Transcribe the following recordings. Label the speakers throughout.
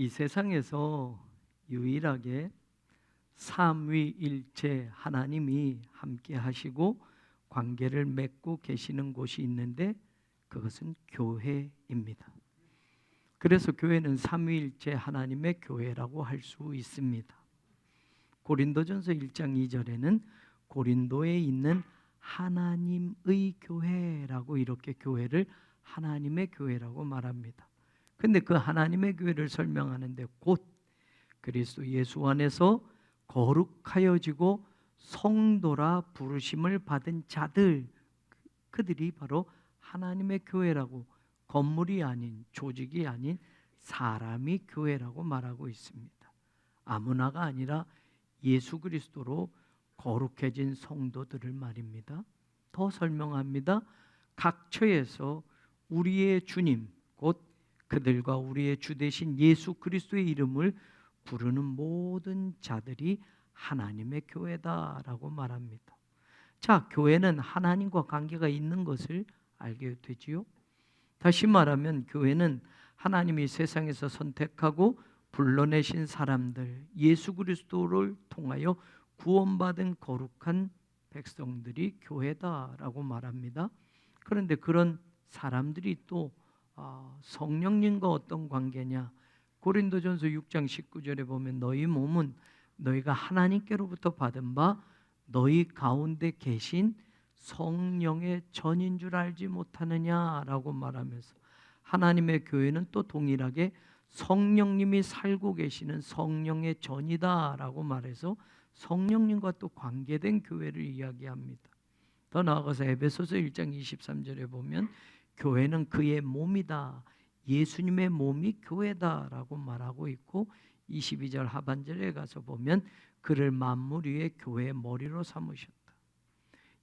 Speaker 1: 이 세상에서 유일하게 삼위일체 하나님이 함께 하시고 관계를 맺고 계시는 곳이 있는데 그것은 교회입니다. 그래서 교회는 삼위일체 하나님의 교회라고 할 수 있습니다. 고린도전서 1장 2절에는 고린도에 있는 하나님의 교회라고 이렇게 교회를 하나님의 교회라고 말합니다. 근데 그 하나님의 교회를 설명하는데 곧 그리스도 예수 안에서 거룩하여지고 성도라 부르심을 받은 자들, 그들이 바로 하나님의 교회라고, 건물이 아닌, 조직이 아닌 사람이 교회라고 말하고 있습니다. 아무나가 아니라 예수 그리스도로 거룩해진 성도들을 말입니다. 더 설명합니다. 각 처에서 우리의 주님, 곧 그들과 우리의 주 되신 예수 그리스도의 이름을 부르는 모든 자들이 하나님의 교회다라고 말합니다. 자, 교회는 하나님과 관계가 있는 것을 알게 되지요. 다시 말하면 교회는 하나님이 세상에서 선택하고 불러내신 사람들, 예수 그리스도를 통하여 구원받은 거룩한 백성들이 교회다라고 말합니다. 그런데 그런 사람들이 또 성령님과 어떤 관계냐? 고린도전서 6장 19절에 보면 너희 몸은 너희가 하나님께로부터 받은 바 너희 가운데 계신 성령의 전인 줄 알지 못하느냐라고 말하면서 하나님의 교회는 또 동일하게 성령님이 살고 계시는 성령의 전이다라고 말해서 성령님과 또 관계된 교회를 이야기합니다. 더 나아가서 에베소서 1장 23절에 보면 교회는 그의 몸이다, 예수님의 몸이 교회다라고 말하고 있고 22절 하반절에 가서 보면 그를 만물 위에 교회의 머리로 삼으셨다.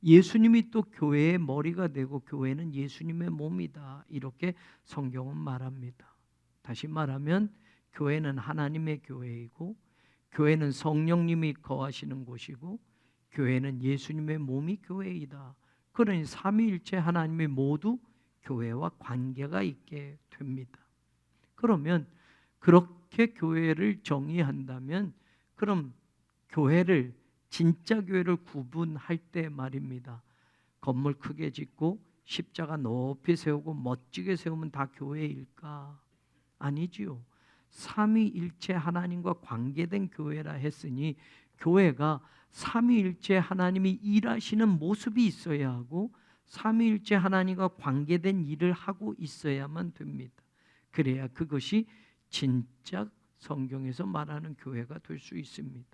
Speaker 1: 예수님이 또 교회의 머리가 되고 교회는 예수님의 몸이다, 이렇게 성경은 말합니다. 다시 말하면 교회는 하나님의 교회이고 교회는 성령님이 거하시는 곳이고 교회는 예수님의 몸이 교회이다. 그러니 삼위일체 하나님이 모두 교회와 관계가 있게 됩니다. 그러면 그렇게 교회를 정의한다면 그럼 교회를, 진짜 교회를 구분할 때 말입니다. 건물 크게 짓고 십자가 높이 세우고 멋지게 세우면 다 교회일까? 아니지요. 삼위일체 하나님과 관계된 교회라 했으니 교회가 삼위일체 하나님이 일하시는 모습이 있어야 하고 삼위일체 하나님과 관계된 일을 하고 있어야만 됩니다. 그래야 그것이 진짜 성경에서 말하는 교회가 될 수 있습니다.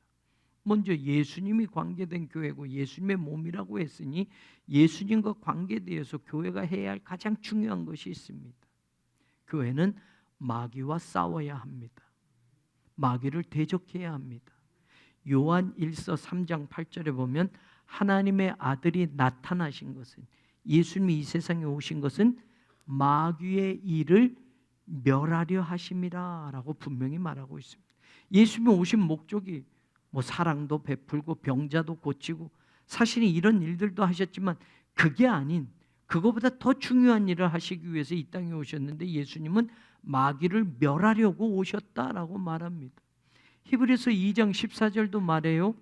Speaker 1: 먼저 예수님이 관계된 교회고 예수님의 몸이라고 했으니 예수님과 관계되어서 교회가 해야 할 가장 중요한 것이 있습니다. 교회는 마귀와 싸워야 합니다. 마귀를 대적해야 합니다. 요한 1서 3장 8절에 보면 하나님의 아들이 나타나신 것은, 예수님이 이 세상에 오신 것은 마귀의 일을 멸하려 하심이라 라고 분명히 말하고 있습니다. 예수님이 오신 목적이 사랑도 베풀고 병자도 고치고 사실은 이런 일들도 하셨지만 그게 아닌, 그거보다 더 중요한 일을 하시기 위해서 이 땅에 오셨는데 예수님은 마귀를 멸하려고 오셨다라고 말합니다. 히브리서 2장 14절도 말해요.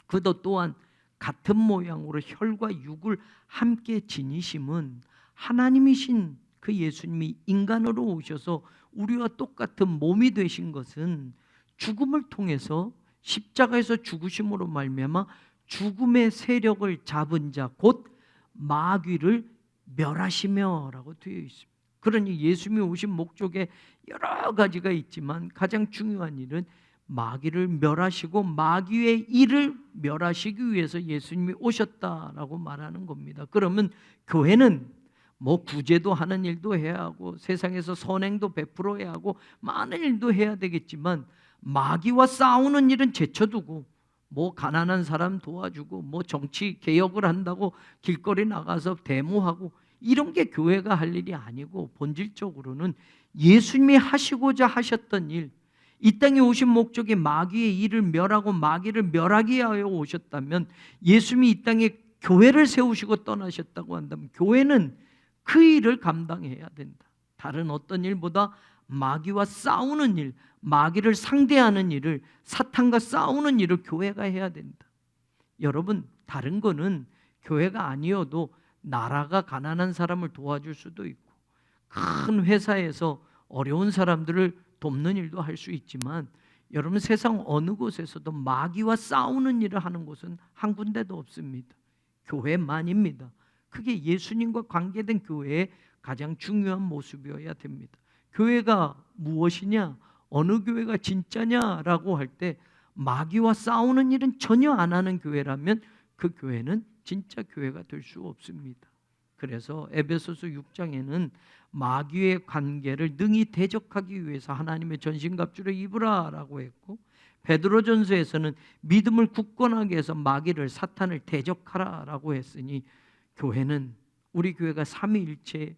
Speaker 1: 그도 또한 같은 모양으로 혈과 육을 함께 지니심은 하나님이신 그 예수님이 인간으로 오셔서 우리와 똑같은 몸이 되신 것은 죽음을 통해서 십자가에서 죽으심으로 말미암아 죽음의 세력을 잡은 자 곧 마귀를 멸하시며라고 되어 있습니다. 그러니 예수님이 오신 목적에 여러 가지가 있지만 가장 중요한 일은 마귀를 멸하시고 마귀의 일을 멸하시기 위해서 예수님이 오셨다라고 말하는 겁니다. 그러면 교회는 구제도 하는 일도 해야 하고 세상에서 선행도 베풀어야 하고 많은 일도 해야 되겠지만 마귀와 싸우는 일은 제쳐두고 가난한 사람 도와주고 정치 개혁을 한다고 길거리 나가서 데모하고 이런 게 교회가 할 일이 아니고 본질적으로는 예수님이 하시고자 하셨던 일, 이 땅에 오신 목적이 마귀의 일을 멸하고 마귀를 멸하기 위하여 오셨다면 예수님이 이 땅에 교회를 세우시고 떠나셨다고 한다면 교회는 그 일을 감당해야 된다. 다른 어떤 일보다 마귀와 싸우는 일, 마귀를 상대하는 일을, 사탄과 싸우는 일을 교회가 해야 된다. 여러분, 다른 거는 교회가 아니어도 나라가 가난한 사람을 도와줄 수도 있고, 큰 회사에서 어려운 사람들을 돕는 일도 할 수 있지만, 여러분, 세상 어느 곳에서도 마귀와 싸우는 일을 하는 곳은 한 군데도 없습니다. 교회만입니다. 그게 예수님과 관계된 교회의 가장 중요한 모습이어야 됩니다. 교회가 무엇이냐, 어느 교회가 진짜냐라고 할 때 마귀와 싸우는 일은 전혀 안 하는 교회라면 그 교회는 진짜 교회가 될 수 없습니다. 그래서 에베소서 6장에는 마귀의 관계를 능히 대적하기 위해서 하나님의 전신갑주를 입으라라고 했고, 베드로전서에서는 믿음을 굳건하게 해서 마귀를, 사탄을 대적하라라고 했으니, 교회는, 우리 교회가 삼위일체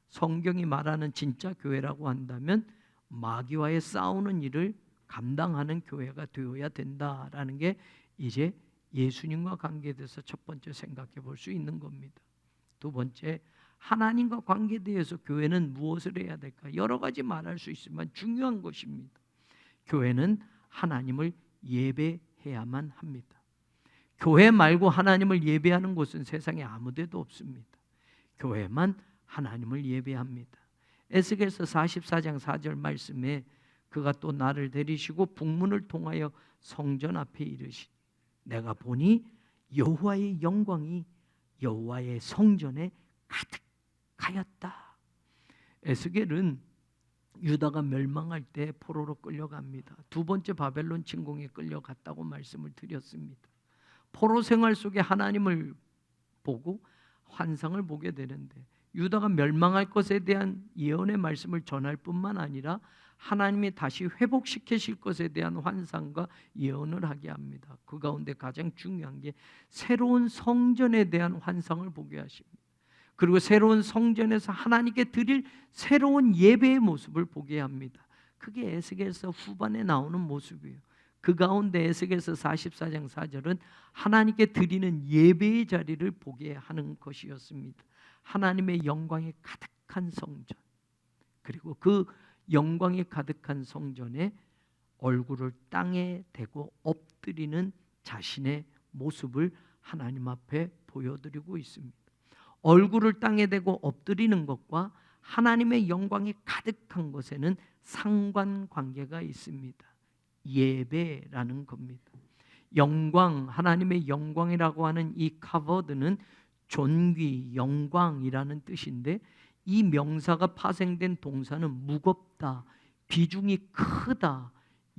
Speaker 1: 성경이 말하는 진짜 교회라고 한다면 마귀와의 싸우는 일을 감당하는 교회가 되어야 된다라는 게 이제 예수님과 관계돼서 첫 번째 생각해 볼 수 있는 겁니다. 두 번째, 하나님과 관계돼서 교회는 무엇을 해야 될까? 여러 가지 말할 수 있지만 중요한 것입니다. 교회는 하나님을 예배해야만 합니다. 교회 말고 하나님을 예배하는 곳은 세상에 아무 데도 없습니다. 교회만 하나님을 예배합니다. 에스겔서 44장 4절 말씀에 그가 또 나를 데리시고 북문을 통하여 성전 앞에 이르시니 내가 보니 여호와의 영광이 여호와의 성전에 가득하였다. 에스겔은 유다가 멸망할 때 포로로 끌려갑니다. 두 번째 바벨론 침공에 끌려갔다고 말씀을 드렸습니다. 포로 생활 속에 하나님을 보고 환상을 보게 되는데, 유다가 멸망할 것에 대한 예언의 말씀을 전할 뿐만 아니라 하나님이 다시 회복시키실 것에 대한 환상과 예언을 하게 합니다. 그 가운데 가장 중요한 게 새로운 성전에 대한 환상을 보게 하십니다. 그리고 새로운 성전에서 하나님께 드릴 새로운 예배의 모습을 보게 합니다. 그게 에스겔서 후반에 나오는 모습이에요. 그 가운데 에스겔서 44장 4절은 하나님께 드리는 예배의 자리를 보게 하는 것이었습니다. 하나님의 영광이 가득한 성전, 그리고 그 영광이 가득한 성전에 얼굴을 땅에 대고 엎드리는 자신의 모습을 하나님 앞에 보여드리고 있습니다. 얼굴을 땅에 대고 엎드리는 것과 하나님의 영광이 가득한 것에는 상관관계가 있습니다. 예배라는 겁니다. 영광, 하나님의 영광이라고 하는 이 카버드는 존귀, 영광이라는 뜻인데, 이 명사가 파생된 동사는 무겁다, 비중이 크다,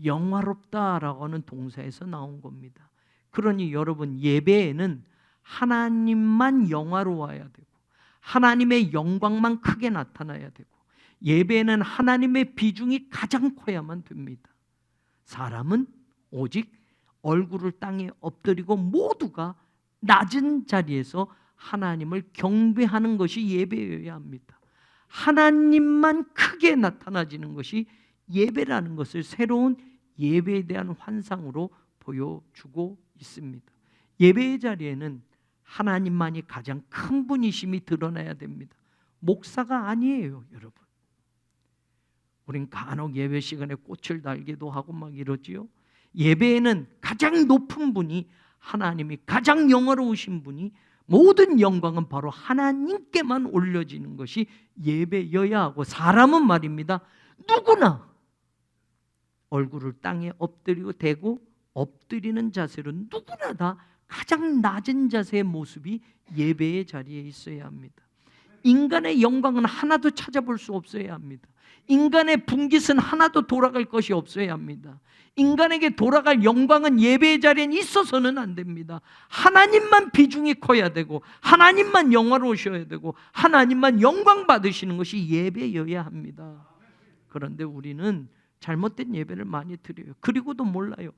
Speaker 1: 영화롭다라고 하는 동사에서 나온 겁니다. 그러니 여러분, 예배에는 하나님만 영화로워야 되고 하나님의 영광만 크게 나타나야 되고, 예배에는 하나님의 비중이 가장 커야만 됩니다. 사람은 오직 얼굴을 땅에 엎드리고 모두가 낮은 자리에서 하나님을 경배하는 것이 예배여야 합니다. 하나님만 크게 나타나지는 것이 예배라는 것을 새로운 예배에 대한 환상으로 보여주고 있습니다. 예배의 자리에는 하나님만이 가장 큰 분이심이 드러나야 됩니다. 목사가 아니에요, 여러분. 우린 간혹 예배 시간에 꽃을 달기도 하고 막 이러지요. 예배에는 가장 높은 분이, 하나님이 가장 영화로우신 분이, 모든 영광은 바로 하나님께만 올려지는 것이 예배여야 하고, 사람은 말입니다, 누구나 얼굴을 땅에 엎드리고 대고 엎드리는 자세로 누구나 다 가장 낮은 자세의 모습이 예배의 자리에 있어야 합니다. 인간의 영광은 하나도 찾아볼 수 없어야 합니다. 인간의 분깃은 하나도 돌아갈 것이 없어야 합니다. 인간에게 돌아갈 영광은 예배의 자리에 있어서는 안 됩니다. 하나님만 비중이 커야 되고, 하나님만 영화로우셔야 되고, 하나님만 영광 받으시는 것이 예배여야 합니다. 그런데 우리는 잘못된 예배를 많이 드려요. 그리고도 몰라요.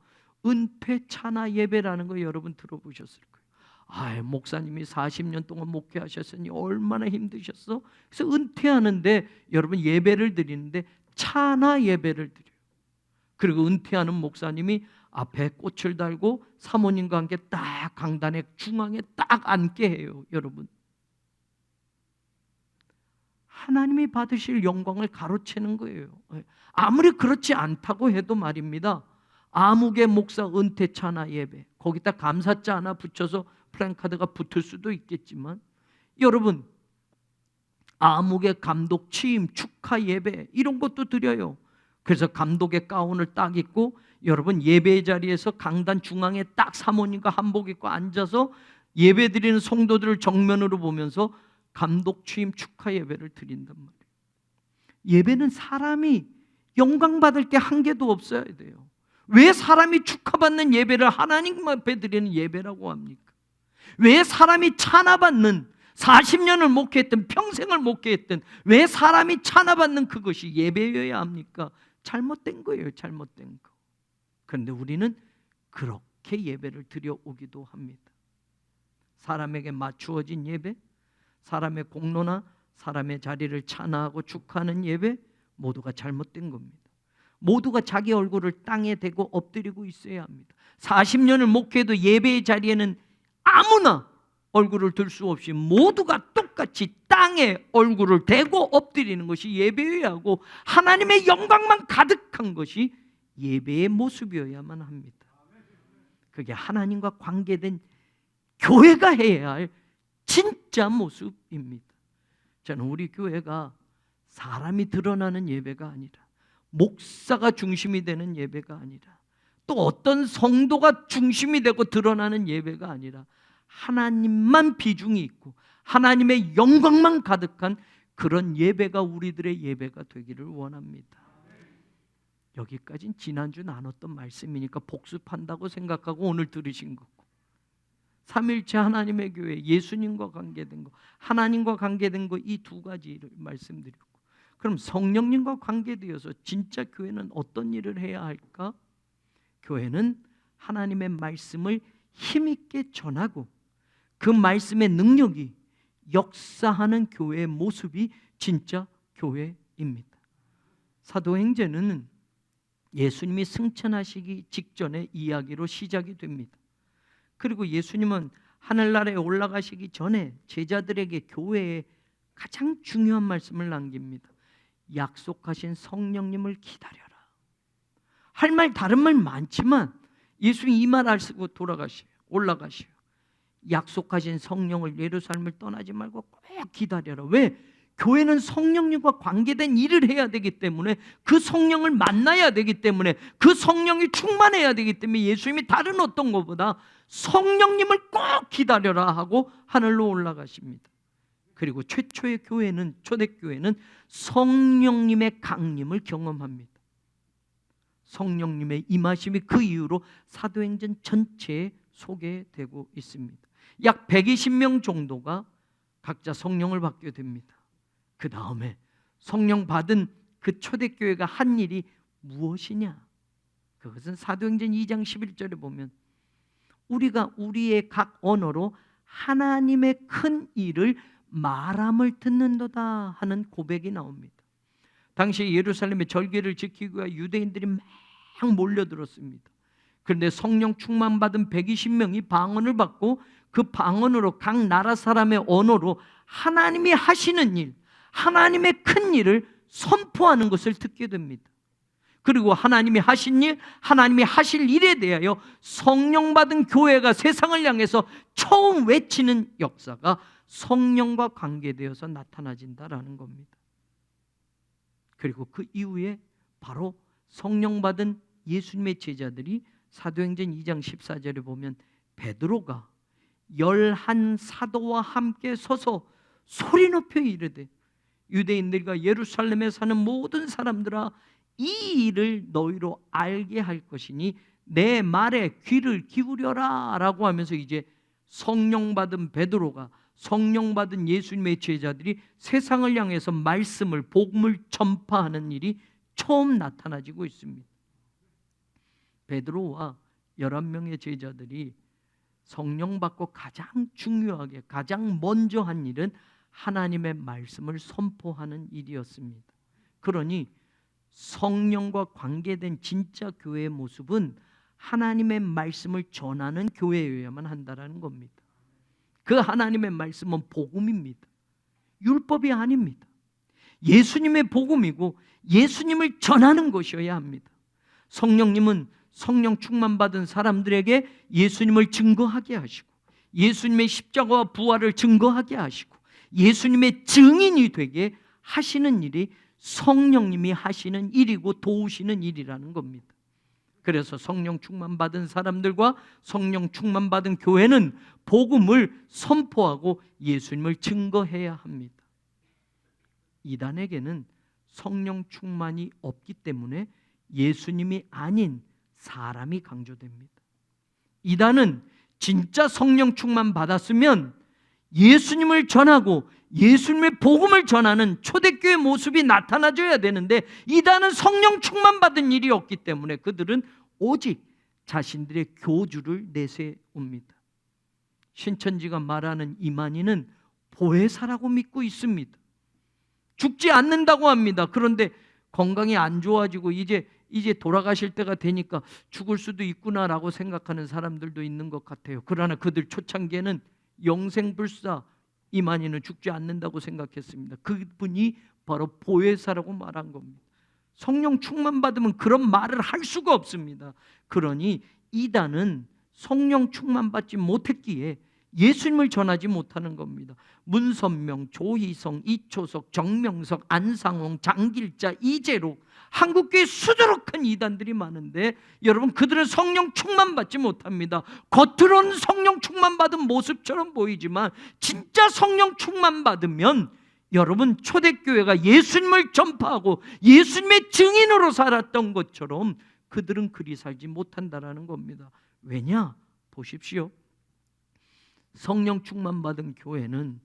Speaker 1: 은퇴 차나 예배라는 거 여러분 들어보셨을 거예요. 목사님이 40년 동안 목회하셨으니 얼마나 힘드셨어? 그래서 은퇴하는데 여러분 예배를 드리는데 차나 예배를 드려요. 그리고 은퇴하는 목사님이 앞에 꽃을 달고 사모님과 함께 딱 강단의 중앙에 딱 앉게 해요. 여러분, 하나님이 받으실 영광을 가로채는 거예요. 아무리 그렇지 않다고 해도 말입니다. 아무개 목사 은퇴 차나 예배, 거기다 감사자 하나 붙여서 플랜카드가 붙을 수도 있겠지만, 여러분 아무개 감독 취임 축하 예배 이런 것도 드려요. 그래서 감독의 가운을 딱 입고 여러분 예배 자리에서 강단 중앙에 딱 사모님과 한복 입고 앉아서 예배 드리는 성도들을 정면으로 보면서 감독 취임 축하 예배를 드린단 말이에요. 예배는 사람이 영광 받을 게 한 개도 없어야 돼요. 왜 사람이 축하받는 예배를 하나님 앞에 드리는 예배라고 합니까? 왜 사람이 찬양받는, 40년을 목회했든 평생을 목회했든 왜 사람이 찬양받는 그것이 예배여야 합니까? 잘못된 거예요. 잘못된 거. 그런데 우리는 그렇게 예배를 드려오기도 합니다. 사람에게 맞추어진 예배, 사람의 공로나 사람의 자리를 찬양하고 축하하는 예배, 모두가 잘못된 겁니다. 모두가 자기 얼굴을 땅에 대고 엎드리고 있어야 합니다. 40년을 목회해도 예배의 자리에는 아무나 얼굴을 들 수 없이 모두가 똑같이 땅에 얼굴을 대고 엎드리는 것이 예배여야 하고, 하나님의 영광만 가득한 것이 예배의 모습이어야만 합니다. 그게 하나님과 관계된 교회가 해야 할 진짜 모습입니다. 저는 우리 교회가 사람이 드러나는 예배가 아니라, 목사가 중심이 되는 예배가 아니라, 또 어떤 성도가 중심이 되고 드러나는 예배가 아니라 하나님만 비중이 있고 하나님의 영광만 가득한 그런 예배가 우리들의 예배가 되기를 원합니다. 여기까지는 지난주 나눴던 말씀이니까 복습한다고 생각하고 오늘 들으신 거고, 삼일체 하나님의 교회, 예수님과 관계된 거, 하나님과 관계된 거, 이 두 가지를 말씀드렸고, 그럼 성령님과 관계되어서 진짜 교회는 어떤 일을 해야 할까? 교회는 하나님의 말씀을 힘있게 전하고 그 말씀의 능력이 역사하는 교회의 모습이 진짜 교회입니다. 사도행전은 예수님이 승천하시기 직전의 이야기로 시작이 됩니다. 그리고 예수님은 하늘나라에 올라가시기 전에 제자들에게 교회에 가장 중요한 말씀을 남깁니다. 약속하신 성령님을 기다려라. 할 말 다른 말 많지만 예수님 이 말 안 쓰고 돌아가셔요. 올라가셔요. 약속하신 성령을, 예루살렘을 떠나지 말고 꼭 기다려라. 왜? 교회는 성령님과 관계된 일을 해야 되기 때문에, 그 성령을 만나야 되기 때문에, 그 성령이 충만해야 되기 때문에 예수님이 다른 어떤 것보다 성령님을 꼭 기다려라 하고 하늘로 올라가십니다. 그리고 최초의 교회는, 초대교회는 성령님의 강림을 경험합니다. 성령님의 임하심이 그 이후로 사도행전 전체에 소개되고 있습니다. 약 120명 정도가 각자 성령을 받게 됩니다. 그 다음에 성령 받은 그 초대교회가 한 일이 무엇이냐? 그것은 사도행전 2장 11절에 보면 우리가 우리의 각 언어로 하나님의 큰 일을 말함을 듣는도다 하는 고백이 나옵니다. 당시 예루살렘의 절기를 지키기 위해 유대인들이 막 몰려들었습니다. 그런데 성령 충만받은 120명이 방언을 받고 그 방언으로 각 나라 사람의 언어로 하나님이 하시는 일, 하나님의 큰 일을 선포하는 것을 듣게 됩니다. 그리고 하나님이 하신 일, 하나님이 하실 일에 대하여 성령 받은 교회가 세상을 향해서 처음 외치는 역사가 성령과 관계되어서 나타나진다라는 겁니다. 그리고 그 이후에 바로 성령 받은 예수님의 제자들이 사도행전 2장 14절에 보면 베드로가 11사도와 함께 서서 소리 높여 이르되 유대인들과 예루살렘에 사는 모든 사람들아, 이 일을 너희로 알게 할 것이니 내 말에 귀를 기울여라 라고 하면서 이제 성령 받은 베드로가, 성령 받은 예수님의 제자들이 세상을 향해서 말씀을, 복음을 전파하는 일이 처음 나타나지고 있습니다. 베드로와 11명의 제자들이 성령 받고 가장 중요하게, 가장 먼저 한 일은 하나님의 말씀을 선포하는 일이었습니다. 그러니 성령과 관계된 진짜 교회의 모습은 하나님의 말씀을 전하는 교회여야만 한다는 겁니다. 그 하나님의 말씀은 복음입니다. 율법이 아닙니다. 예수님의 복음이고 예수님을 전하는 것이어야 합니다. 성령님은 성령 충만받은 사람들에게 예수님을 증거하게 하시고 예수님의 십자가와 부활을 증거하게 하시고 예수님의 증인이 되게 하시는 일이 성령님이 하시는 일이고 도우시는 일이라는 겁니다. 그래서 성령 충만받은 사람들과 성령 충만받은 교회는 복음을 선포하고 예수님을 증거해야 합니다. 이단에게는 성령 충만이 없기 때문에 예수님이 아닌 사람이 강조됩니다. 이단은 진짜 성령 충만 받았으면 예수님을 전하고 예수님의 복음을 전하는 초대교회 모습이 나타나줘야 되는데 이단은 성령 충만 받은 일이 없기 때문에 그들은 오직 자신들의 교주를 내세웁니다. 신천지가 말하는 이만희는 보혜사라고 믿고 있습니다. 죽지 않는다고 합니다. 그런데 건강이 안 좋아지고 이제 돌아가실 때가 되니까 죽을 수도 있구나라고 생각하는 사람들도 있는 것 같아요. 그러나 그들 초창기에는 영생불사 이만희는 죽지 않는다고 생각했습니다. 그분이 바로 보혜사라고 말한 겁니다. 성령 충만 받으면 그런 말을 할 수가 없습니다. 그러니 이단은 성령 충만 받지 못했기에 예수님을 전하지 못하는 겁니다. 문선명, 조희성, 이초석, 정명석, 안상홍, 장길자, 이재록 한국교회 수두룩한 이단들이 많은데 여러분 그들은 성령 충만 받지 못합니다. 겉으로는 성령 충만 받은 모습처럼 보이지만 진짜 성령 충만 받으면 여러분 초대교회가 예수님을 전파하고 예수님의 증인으로 살았던 것처럼 그들은 그리 살지 못한다라는 겁니다. 왜냐? 보십시오. 성령 충만 받은 교회는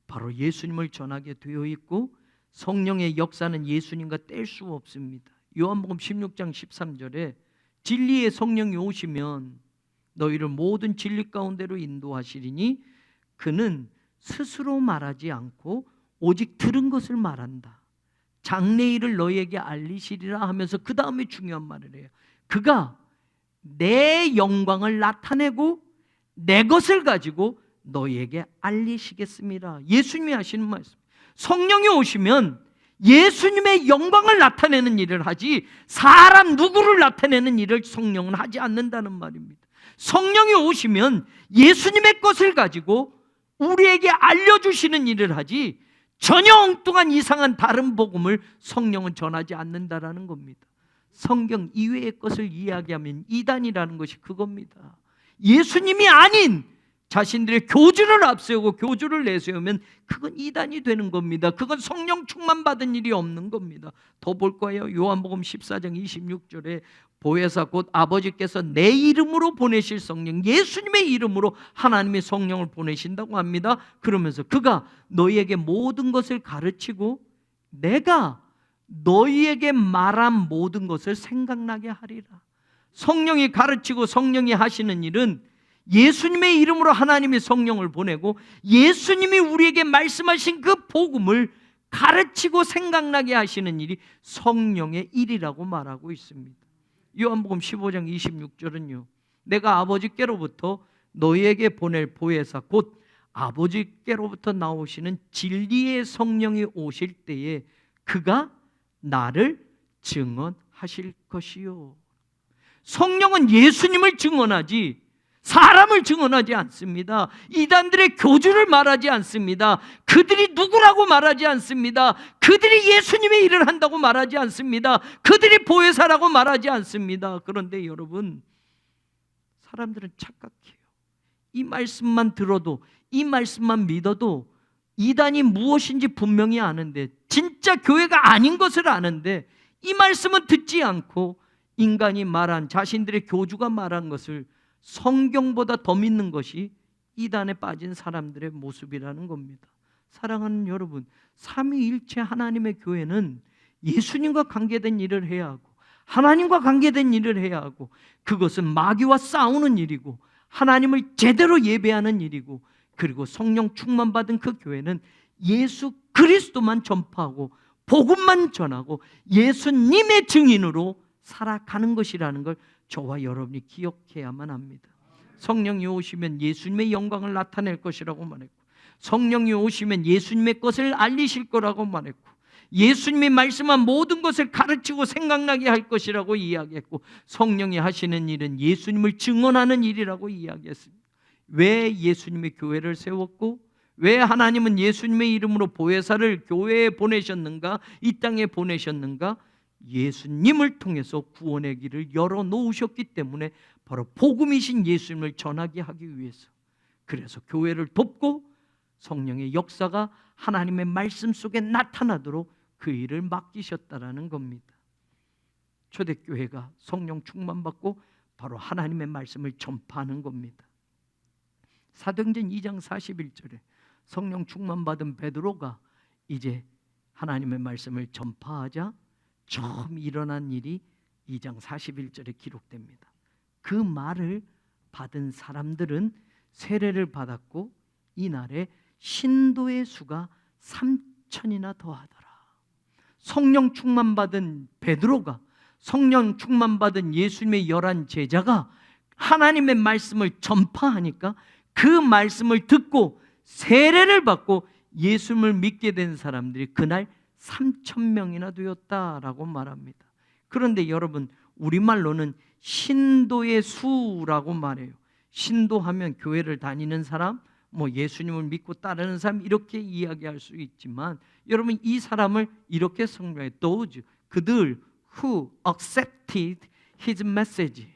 Speaker 1: 바로 예수님을 전하게 되어 있고 성령의 역사는 예수님과 뗄 수 없습니다. 요한복음 16장 13절에 진리의 성령이 오시면 너희를 모든 진리 가운데로 인도하시리니 그는 스스로 말하지 않고 오직 들은 것을 말한다. 장래일을 너희에게 알리시리라 하면서 그 다음에 중요한 말을 해요. 그가 내 영광을 나타내고 내 것을 가지고 너희에게 알리시겠습니다. 예수님이 하시는 말씀. 성령이 오시면 예수님의 영광을 나타내는 일을 하지 사람 누구를 나타내는 일을 성령은 하지 않는다는 말입니다. 성령이 오시면 예수님의 것을 가지고 우리에게 알려주시는 일을 하지 전혀 엉뚱한 이상한 다른 복음을 성령은 전하지 않는다라는 겁니다. 성경 이외의 것을 이야기하면 이단이라는 것이 그겁니다. 예수님이 아닌 자신들의 교주를 앞세우고 교주를 내세우면 그건 이단이 되는 겁니다. 그건 성령 충만 받은 일이 없는 겁니다. 더 볼 거예요. 요한복음 14장 26절에 보혜사 곧 아버지께서 내 이름으로 보내실 성령, 예수님의 이름으로 하나님의 성령을 보내신다고 합니다. 그러면서 그가 너희에게 모든 것을 가르치고 내가 너희에게 말한 모든 것을 생각나게 하리라. 성령이 가르치고 성령이 하시는 일은 예수님의 이름으로 하나님의 성령을 보내고 예수님이 우리에게 말씀하신 그 복음을 가르치고 생각나게 하시는 일이 성령의 일이라고 말하고 있습니다. 요한복음 15장 26절은요. 내가 아버지께로부터 너희에게 보낼 보혜사 곧 아버지께로부터 나오시는 진리의 성령이 오실 때에 그가 나를 증언하실 것이요. 성령은 예수님을 증언하지 사람을 증언하지 않습니다. 이단들의 교주를 말하지 않습니다. 그들이 누구라고 말하지 않습니다. 그들이 예수님의 일을 한다고 말하지 않습니다. 그들이 보혜사라고 말하지 않습니다. 그런데 여러분, 사람들은 착각해요. 이 말씀만 들어도, 이 말씀만 믿어도 이단이 무엇인지 분명히 아는데, 진짜 교회가 아닌 것을 아는데 이 말씀은 듣지 않고 인간이 말한, 자신들의 교주가 말한 것을 성경보다 더 믿는 것이 이단에 빠진 사람들의 모습이라는 겁니다. 사랑하는 여러분, 삼위일체 하나님의 교회는 예수님과 관계된 일을 해야 하고 하나님과 관계된 일을 해야 하고 그것은 마귀와 싸우는 일이고 하나님을 제대로 예배하는 일이고 그리고 성령 충만받은 그 교회는 예수 그리스도만 전파하고 복음만 전하고 예수님의 증인으로 살아가는 것이라는 걸 저와 여러분이 기억해야만 합니다. 성령이 오시면 예수님의 영광을 나타낼 것이라고 말했고 성령이 오시면 예수님의 것을 알리실 거라고 말했고 예수님이 말씀한 모든 것을 가르치고 생각나게 할 것이라고 이야기했고, 성령이 하시는 일은 예수님을 증언하는 일이라고 이야기했습니다. 왜 예수님이 교회를 세웠고, 왜 하나님은 예수님의 이름으로 보혜사를 교회에 보내셨는가, 이 땅에 보내셨는가? 예수님을 통해서 구원의 길을 열어놓으셨기 때문에, 바로 복음이신 예수님을 전하게 하기 위해서. 그래서 교회를 돕고 성령의 역사가 하나님의 말씀 속에 나타나도록 그 일을 맡기셨다라는 겁니다. 초대교회가 성령 충만받고 바로 하나님의 말씀을 전파하는 겁니다. 사도행전 2장 41절에 성령 충만받은 베드로가 이제 하나님의 말씀을 전파하자 처음 일어난 일이 2장 41절에 기록됩니다. 그 말을 받은 사람들은 세례를 받았고, 이날에 신도의 수가 3,000이나 더하더라. 성령 충만받은 베드로가, 성령 충만받은 예수님의 11 제자가 하나님의 말씀을 전파하니까 그 말씀을 듣고 세례를 받고 예수님을 믿게 된 사람들이 그날 3,000명이나 되었다라고 말합니다. 그런데 여러분, 우리말로는 신도의 수라고 말해요. 신도하면 교회를 다니는 사람, 예수님을 믿고 따르는 사람, 이렇게 이야기할 수 있지만, 여러분, 이 사람을 이렇게 성명해요. Those, 그들 who accepted his message.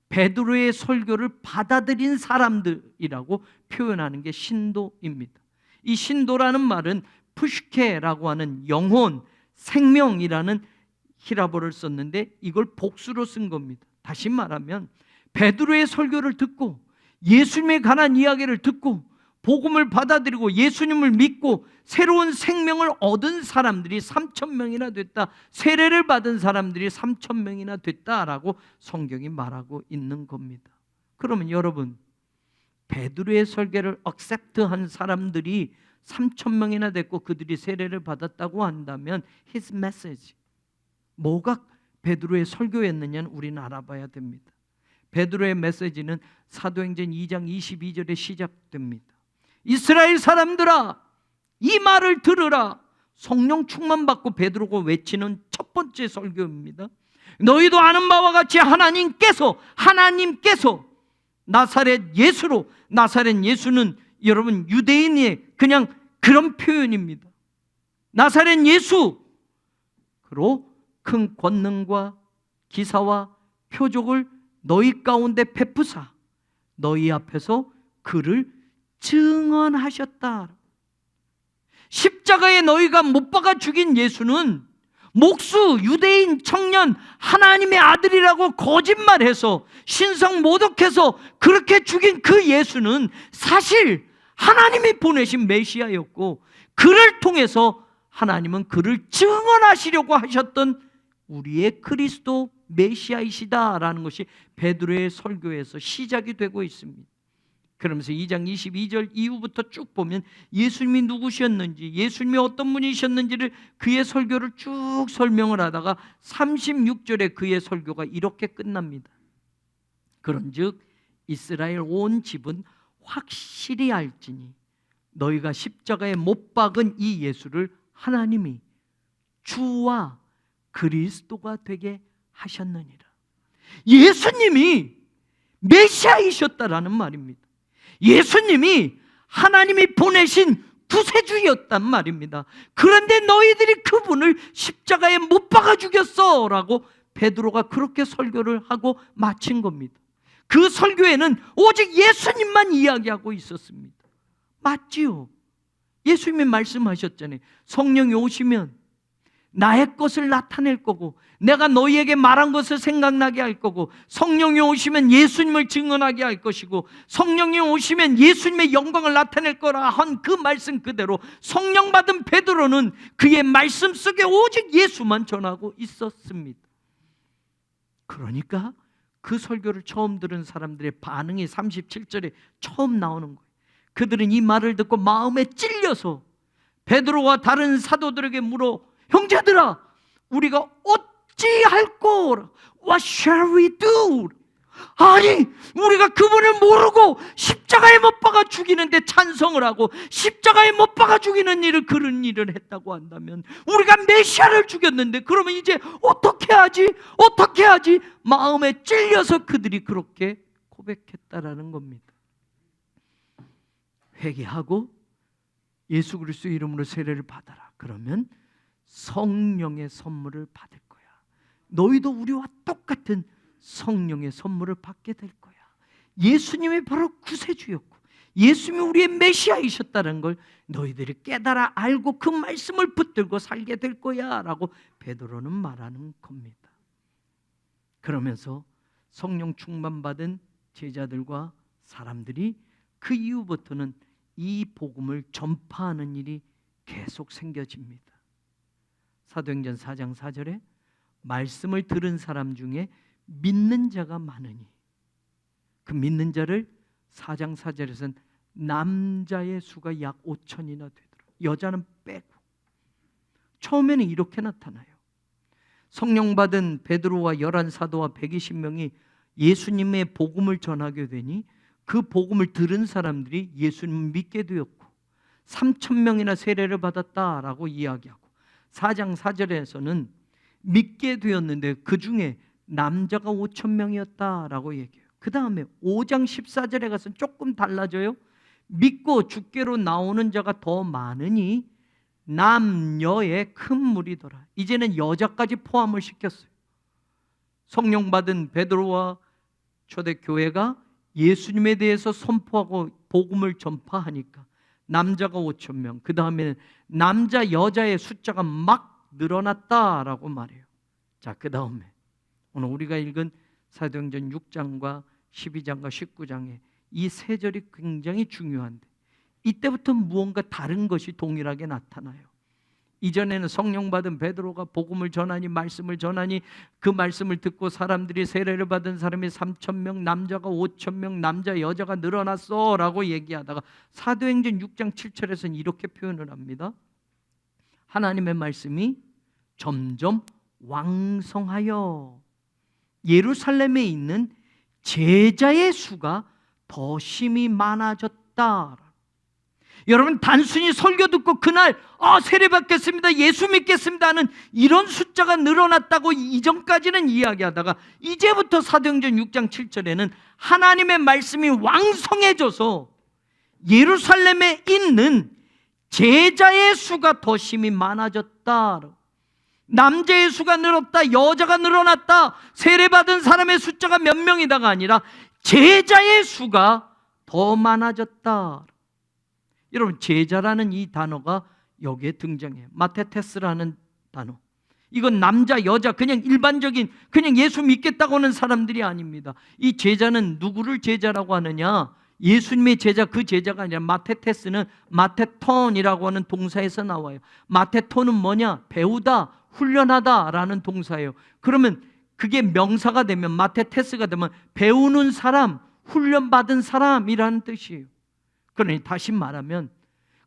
Speaker 1: 베드로의 설교를 받아들인 사람들이라고 표현하는 게 신도입니다. 이 신도라는 말은 푸시케라고 하는 영혼, 생명이라는 히라보를 썼는데, 이걸 복수로 쓴 겁니다. 다시 말하면 베드로의 설교를 듣고 예수님에 관한 이야기를 듣고 복음을 받아들이고 예수님을 믿고 새로운 생명을 얻은 사람들이 3,000명이나 됐다. 세례를 받은 사람들이 3,000명이나 됐다라고 성경이 말하고 있는 겁니다. 그러면 여러분, 베드로의 설교를 accept한 사람들이 3,000명이나 됐고 그들이 세례를 받았다고 한다면 his message, 뭐가 베드로의 설교였느냐는 우리는 알아봐야 됩니다. 베드로의 메시지는 사도행전 2장 22절에 시작됩니다. 이스라엘 사람들아, 이 말을 들으라. 성령 충만받고 베드로가 외치는 첫 번째 설교입니다. 너희도 아는 바와 같이 하나님께서 나사렛 예수로, 나사렛 예수는 여러분 유대인의 그냥 그런 표현입니다. 나사렛 예수로 큰 권능과 기사와 표적을 너희 가운데 베푸사 너희 앞에서 그를 증언하셨다. 십자가에 너희가 못 박아 죽인 예수는 목수 유대인 청년 하나님의 아들이라고 거짓말해서 신성 모독해서 그렇게 죽인 그 예수는 사실 하나님이 보내신 메시아였고, 그를 통해서 하나님은 그를 증언하시려고 하셨던 우리의 그리스도 메시아이시다라는 것이 베드로의 설교에서 시작이 되고 있습니다. 그러면서 2장 22절 이후부터 쭉 보면 예수님이 누구셨는지, 예수님이 어떤 분이셨는지를 그의 설교를 쭉 설명을 하다가 36절에 그의 설교가 이렇게 끝납니다. 그런즉 이스라엘 온 집은 확실히 알지니 너희가 십자가에 못 박은 이 예수를 하나님이 주와 그리스도가 되게 하셨느니라. 예수님이 메시아이셨다라는 말입니다. 예수님이 하나님이 보내신 구세주였단 말입니다. 그런데 너희들이 그분을 십자가에 못 박아 죽였어 라고 베드로가 그렇게 설교를 하고 마친 겁니다. 그 설교에는 오직 예수님만 이야기하고 있었습니다. 맞지요? 예수님이 말씀하셨잖아요. 성령이 오시면 나의 것을 나타낼 거고, 내가 너희에게 말한 것을 생각나게 할 거고, 성령이 오시면 예수님을 증언하게 할 것이고, 성령이 오시면 예수님의 영광을 나타낼 거라 한 그 말씀 그대로 성령 받은 베드로는 그의 말씀 속에 오직 예수만 전하고 있었습니다. 그러니까 그 설교를 처음 들은 사람들의 반응이 37절에 처음 나오는 거예요. 그들은 이 말을 듣고 마음에 찔려서 베드로와 다른 사도들에게 물어, 형제들아, 우리가 어찌할꼬? What shall we do? 아니, 우리가 그분을 모르고 십자가에 못 박아 죽이는데 찬성을 하고 십자가에 못 박아 죽이는 일을, 그런 일을 했다고 한다면, 우리가 메시아를 죽였는데 그러면 이제 어떻게 하지? 어떻게 하지? 마음에 찔려서 그들이 그렇게 고백했다라는 겁니다. 회개하고 예수 그리스도의 이름으로 세례를 받아라. 그러면 성령의 선물을 받을 거야. 너희도 우리와 똑같은 성령의 선물을 받게 될 거야. 예수님이 바로 구세주였고 예수님이 우리의 메시아이셨다는 걸 너희들이 깨달아 알고 그 말씀을 붙들고 살게 될 거야 라고 베드로는 말하는 겁니다. 그러면서 성령 충만받은 제자들과 사람들이 그 이후부터는 이 복음을 전파하는 일이 계속 생겨집니다. 사도행전 4장 4절에 말씀을 들은 사람 중에 믿는 자가 많으니, 그 믿는 자를 4장 4절에서는 남자의 수가 약 5천이나 되더라. 여자는 빼고. 처음에는 이렇게 나타나요. 성령 받은 베드로와 11사도와 120명이 예수님의 복음을 전하게 되니 그 복음을 들은 사람들이 예수님을 믿게 되었고 3,000명이나 세례를 받았다라고 이야기하고, 4장 4절에서는 믿게 되었는데 그 중에 남자가 5,000명이었다라고 얘기해요. 그 다음에 5장 14절에 가서는 조금 달라져요. 믿고 주께로 나오는 자가 더 많으니 남녀의 큰 무리더라. 이제는 여자까지 포함을 시켰어요. 성령 받은 베드로와 초대교회가 예수님에 대해서 선포하고 복음을 전파하니까 남자가 5,000명, 그 다음에는 남자 여자의 숫자가 막 늘어났다라고 말해요. 자, 그 다음에 오늘 우리가 읽은 사도행전 6장과 12장과 19장에 이 세 절이 굉장히 중요한데, 이때부터 무언가 다른 것이 동일하게 나타나요. 이전에는 성령 받은 베드로가 복음을 전하니, 말씀을 전하니, 그 말씀을 듣고 사람들이 세례를 받은 사람이 3,000명, 남자가 5,000명, 남자 여자가 늘어났어 라고 얘기하다가 사도행전 6장 7절에서는 이렇게 표현을 합니다. 하나님의 말씀이 점점 왕성하여 예루살렘에 있는 제자의 수가 더 심히 많아졌다. 여러분, 단순히 설교 듣고 그날 세례 받겠습니다, 예수 믿겠습니다 하는 이런 숫자가 늘어났다고 이전까지는 이야기하다가 이제부터 사도행전 6장 7절에는 하나님의 말씀이 왕성해져서 예루살렘에 있는 제자의 수가 더 심히 많아졌다. 남자의 수가 늘었다, 여자가 늘어났다, 세례받은 사람의 숫자가 몇 명이다가 아니라 제자의 수가 더 많아졌다. 여러분, 제자라는 이 단어가 여기에 등장해요. 마테테스라는 단어. 이건 남자, 여자, 그냥 일반적인 그냥 예수 믿겠다고 하는 사람들이 아닙니다. 이 제자는 누구를 제자라고 하느냐? 예수님의 제자, 그 제자가 아니라 마테테스는 마테톤이라고 하는 동사에서 나와요. 마테톤은 뭐냐? 배우다, 훈련하다라는 동사예요. 그러면 그게 명사가 되면, 마테테스가 되면 배우는 사람, 훈련받은 사람이라는 뜻이에요. 그러니 다시 말하면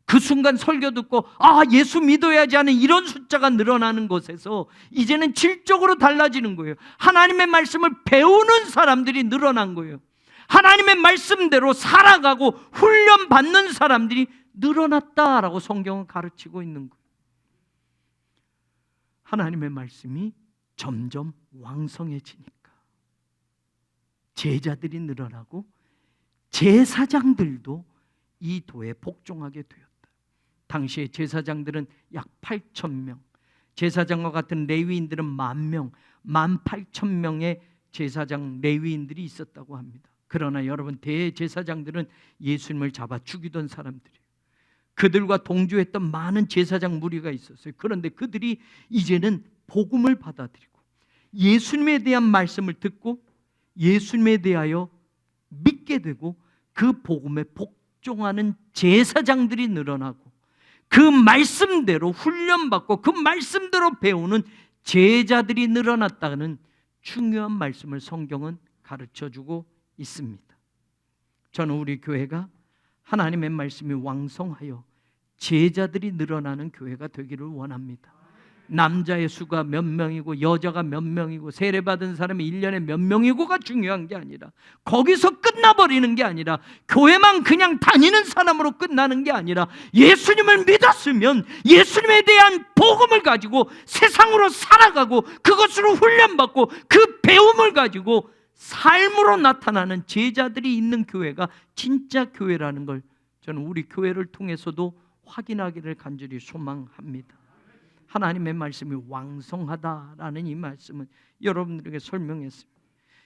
Speaker 1: 그 순간 설교 듣고 예수 믿어야지 하는 이런 숫자가 늘어나는 것에서 이제는 질적으로 달라지는 거예요. 하나님의 말씀을 배우는 사람들이 늘어난 거예요. 하나님의 말씀대로 살아가고 훈련받는 사람들이 늘어났다라고 성경은 가르치고 있는 거예요. 하나님의 말씀이 점점 왕성해지니까 제자들이 늘어나고 제사장들도 이 도에 복종하게 되었다. 당시에 제사장들은 약 8,000명, 제사장과 같은 레위인들은 10,000명, 18,000명의 제사장 레위인들이 있었다고 합니다. 그러나 여러분, 대제사장들은 예수님을 잡아 죽이던 사람들이에요. 그들과 동조했던 많은 제사장 무리가 있었어요. 그런데 그들이 이제는 복음을 받아들이고 예수님에 대한 말씀을 듣고 예수님에 대하여 믿게 되고 그 복음에 복종하는 제사장들이 늘어나고 그 말씀대로 훈련받고 그 말씀대로 배우는 제자들이 늘어났다는 중요한 말씀을 성경은 가르쳐주고 있습니다. 저는 우리 교회가 하나님의 말씀이 왕성하여 제자들이 늘어나는 교회가 되기를 원합니다. 남자의 수가 몇 명이고 여자가 몇 명이고 세례받은 사람이 1년에 몇 명이고가 중요한 게 아니라, 거기서 끝나버리는 게 아니라, 교회만 그냥 다니는 사람으로 끝나는 게 아니라, 예수님을 믿었으면 예수님에 대한 복음을 가지고 세상으로 살아가고 그것으로 훈련받고 그 배움을 가지고 삶으로 나타나는 제자들이 있는 교회가 진짜 교회라는 걸 저는 우리 교회를 통해서도 확인하기를 간절히 소망합니다. 하나님의 말씀이 왕성하다라는 이 말씀은 여러분들에게 설명했습니다.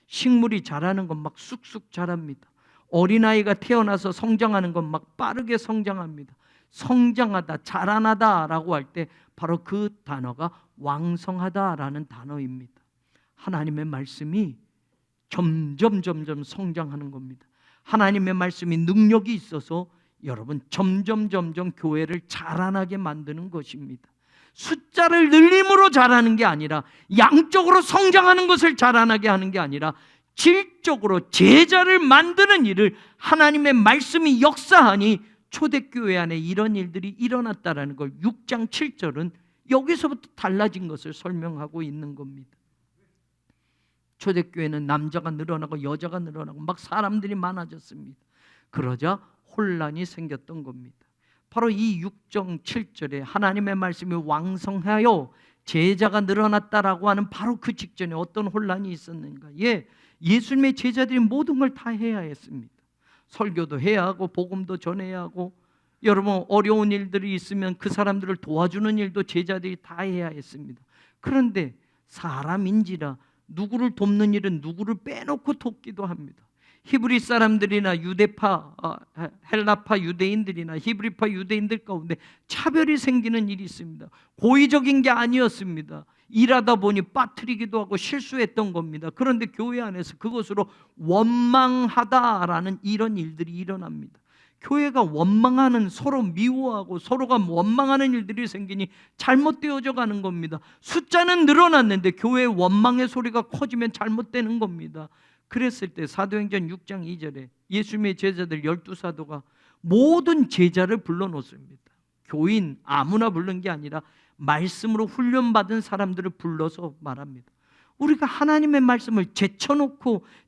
Speaker 1: 식물이 자라는 건 막 쑥쑥 자랍니다. 어린아이가 태어나서 성장하는 건 막 빠르게 성장합니다. 성장하다, 자라나다라고 할 때 바로 그 단어가 왕성하다라는 단어입니다. 하나님의 말씀이 점점 성장하는 겁니다. 하나님의 말씀이 능력이 있어서 여러분 점점 교회를 자라나게 만드는 것입니다. 숫자를 늘림으로 자라는 게 아니라, 양적으로 성장하는 것을 자라나게 하는 게 아니라, 질적으로 제자를 만드는 일을 하나님의 말씀이 역사하니 초대교회 안에 이런 일들이 일어났다라는 걸 6장 7절은 여기서부터 달라진 것을 설명하고 있는 겁니다. 초대교회는 남자가 늘어나고 여자가 늘어나고 막 사람들이 많아졌습니다. 그러자 혼란이 생겼던 겁니다. 바로 이 6장 7절에 하나님의 말씀이 왕성하여 제자가 늘어났다라고 하는 바로 그 직전에 어떤 혼란이 있었는가? 예수님의 제자들이 모든 걸 다 해야 했습니다. 설교도 해야 하고 복음도 전해야 하고, 여러분 어려운 일들이 있으면 그 사람들을 도와주는 일도 제자들이 다 해야 했습니다. 그런데 사람인지라 누구를 돕는 일은 누구를 빼놓고 돕기도 합니다. 히브리 사람들이나 유대파, 헬라파 유대인들이나 히브리파 유대인들 가운데 차별이 생기는 일이 있습니다. 고의적인 게 아니었습니다. 일하다 보니 빠뜨리기도 하고 실수했던 겁니다. 그런데 교회 안에서 그것으로 원망하다라는 이런 일들이 일어납니다. 교회가 원망하는, 서로 미워하고 서로가 원망하는 일들이 생기니 잘못되어져 가는 겁니다. 숫자는 늘어났는데 교회의 원망의 소리가 커지면 잘못되는 겁니다. 그랬을 때 사도행전 6장 2절에 예수님의 제자들 12사도가 모든 제자를 불러놓습니다. 교인 아무나 부른 게 아니라 말씀으로 훈련받은 사람들을 불러서 말합니다. 우리가 하나님의 말씀을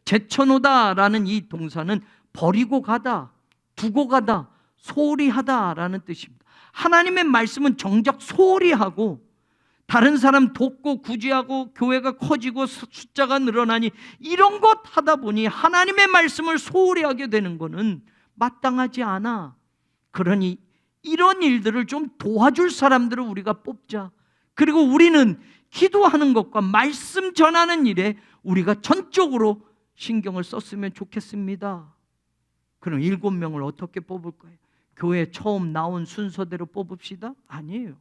Speaker 1: 제쳐놓다라는 이 동사는 버리고 가다, 두고 가다, 소홀히 하다라는 뜻입니다. 하나님의 말씀은 정작 소홀히 하고 다른 사람 돕고 구제하고 교회가 커지고 숫자가 늘어나니 이런 것 하다 보니 하나님의 말씀을 소홀히 하게 되는 것은 마땅하지 않아. 그러니 이런 일들을 좀 도와줄 사람들을 우리가 뽑자. 그리고 우리는 기도하는 것과 말씀 전하는 일에 우리가 전적으로 신경을 썼으면 좋겠습니다. 그럼 7명을 어떻게 뽑을까요? 교회 처음 나온 순서대로 뽑읍시다? 아니에요.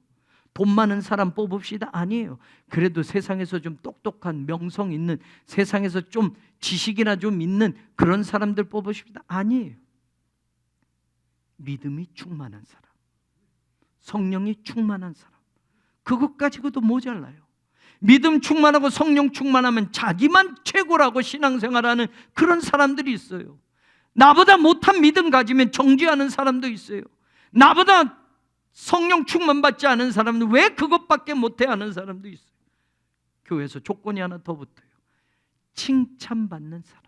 Speaker 1: 돈 많은 사람 뽑읍시다? 아니에요. 그래도 세상에서 좀 똑똑한, 명성 있는, 세상에서 좀 지식이나 좀 있는 그런 사람들 뽑으십시다? 아니에요. 믿음이 충만한 사람, 성령이 충만한 사람, 그것 가지고도 모자라요. 믿음 충만하고 성령 충만하면 자기만 최고라고 신앙생활하는 그런 사람들이 있어요. 나보다 못한 믿음 가지면 정죄하는 사람도 있어요. 나보다 성령 충만 받지 않은 사람은 왜 그것밖에 못해 하는 사람도 있어요. 교회에서 조건이 하나 더 붙어요. 칭찬받는 사람.